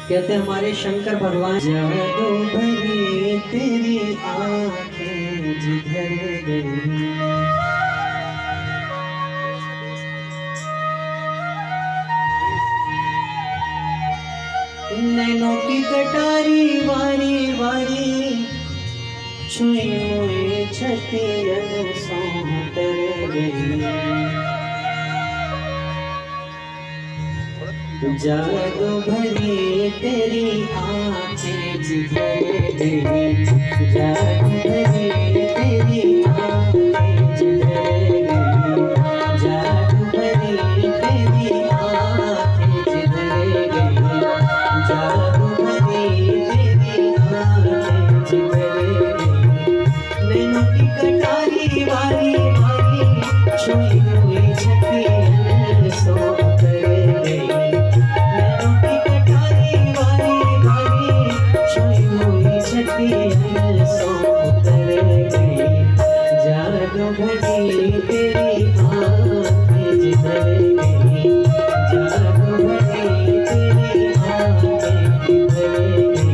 कहते हमारे शंकर भगवान, जादू भरी तेरी आंखें जिधर गई, नैनों की कटारी वारी वारी छुई हुई छतियन सौंतर गई, जादू भरी तेरी आंखें जिधर गई, जादू भरी तेरी आंखें जिधर गई, जादू भरी तेरी आंखें जिधर गई, जादू भरी तेरी आंखें जिधर गई, नैनों की कटारी वारी वारी छुई हुई छतियन सौंतर गई, जादू भरी तेरी आंखें जिधर गई, जादू भरी तेरी आंखें जिधर गई।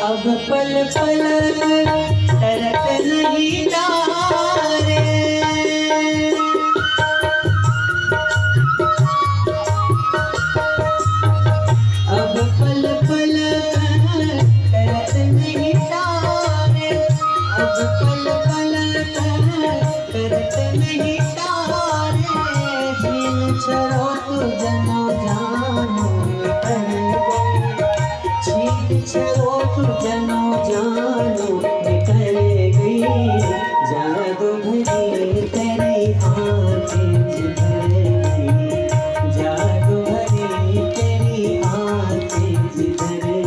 अब पल पल तरक नहीं तारे, अब पल पल तरक नहीं तारे, अब पल पल तरक नहीं तारे, झील चरो तू जनो जानो कर गई, चलो तू जनो जानो निकल गई, जादू भरी तेरी आंखें जिधर गई, जादू भरी तेरी आंखें जिधर गई।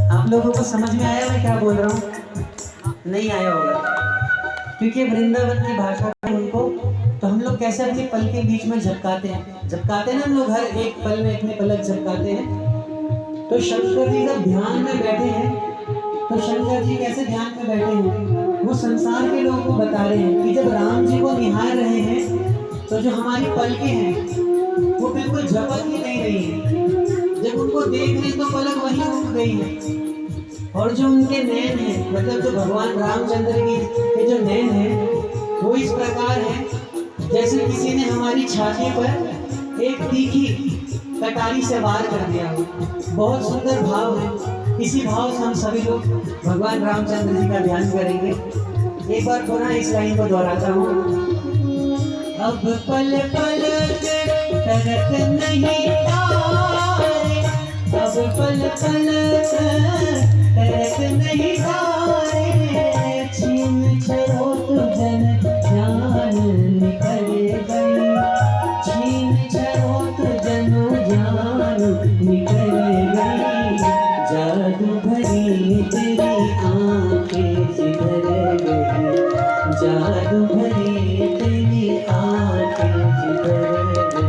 आप लोगों को समझ में आया मैं क्या बोल रहा हूँ? नहीं आया होगा, क्योंकि वृंदावन की भाषा है उनको, तो हम लोग कैसे अपने पल के बीच में झपकाते हैं ना, हम लोग हर एक पल में अपने पलक झपकाते हैं। तो शंकर जी जब ध्यान में बैठे हैं, तो शंकर जी कैसे ध्यान में बैठे हैं, वो संसार के लोगों को बता रहे हैं कि जब राम जी को निहार रहे हैं, तो जो हमारी पलकें हैं वो बिल्कुल झपक ही नहीं रही है, जब उनको देख रहे तो पलक वहीं रुक गई है, और जो उनके नैन हैं, मतलब जो भगवान रामचंद्र के जो नैन हैं वो इस प्रकार है जैसे किसी ने हमारी छाती पर एक तीखी कटारी से वार कर दिया हो। बहुत सुंदर भाव है, इसी भाव से हम सभी लोग भगवान रामचंद्र जी का ध्यान करेंगे। एक बार पुनः इस लाइन को दोहराता हूँ। अब पल पल तरक नहीं तारे, अब पल पल तरक नहीं तारे, छीन छरो तू जन जान निकल गई, छीन छरो तू जनो जान निकल गई, जादू भरी तेरी आंखें जिधर गई, जादू भरी तेरी आंखें जिधर गई।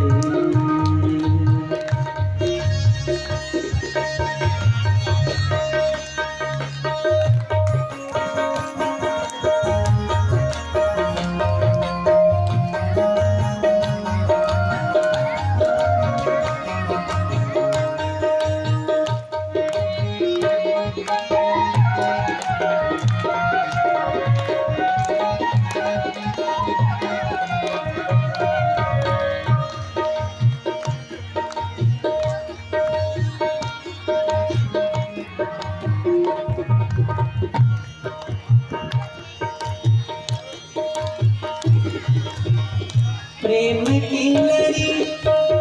प्रेम की लड़ी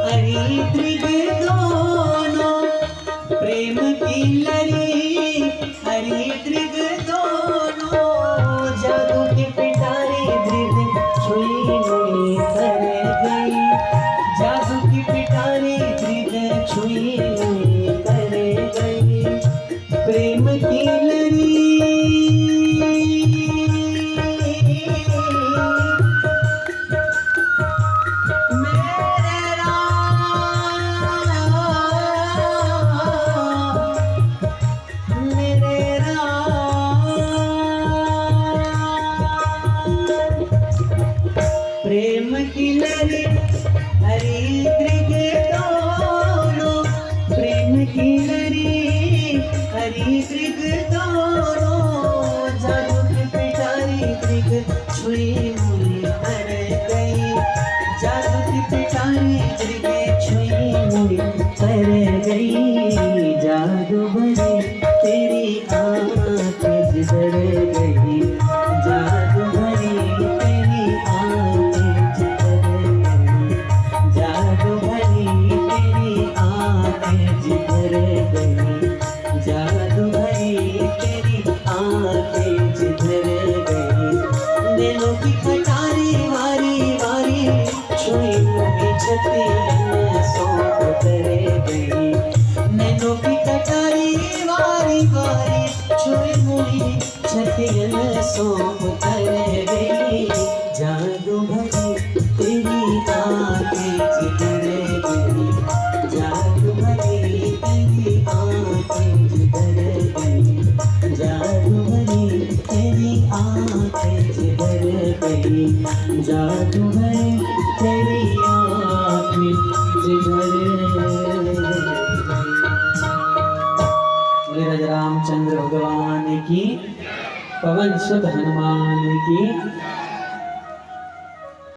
हरी त्रिगुण खिलरी हरी त्रिक दोनों जादू की पिटारी त्रिक छुई मुई हर गई जादू की पिटारी त्रिक छुई मुई हर गई जादू भरी तेरी आँखें जिधर गई जादू भरी तेरी आँखें जिधर गई जादू भरी तेरी आँखें जिधर गई जादू भरी तेरी आँखें जिधर गई नैनों की कटारी वारी वारी छुई मुझे छतियन सौंप कर गई नैनों की कटारी वारी वारी छुई मुझे छतियन सौंप कर गई जादू भरी तेरी आँखें जिधर गई जादू भरी तेरी आँखें जिधर गई जादू भरी तेरी आँखें जिधर गई जादू भरी तेरी आँखें जिधर गई। बोले राजा रामचंद्र भगवान की, पवन सुत हनुमान की।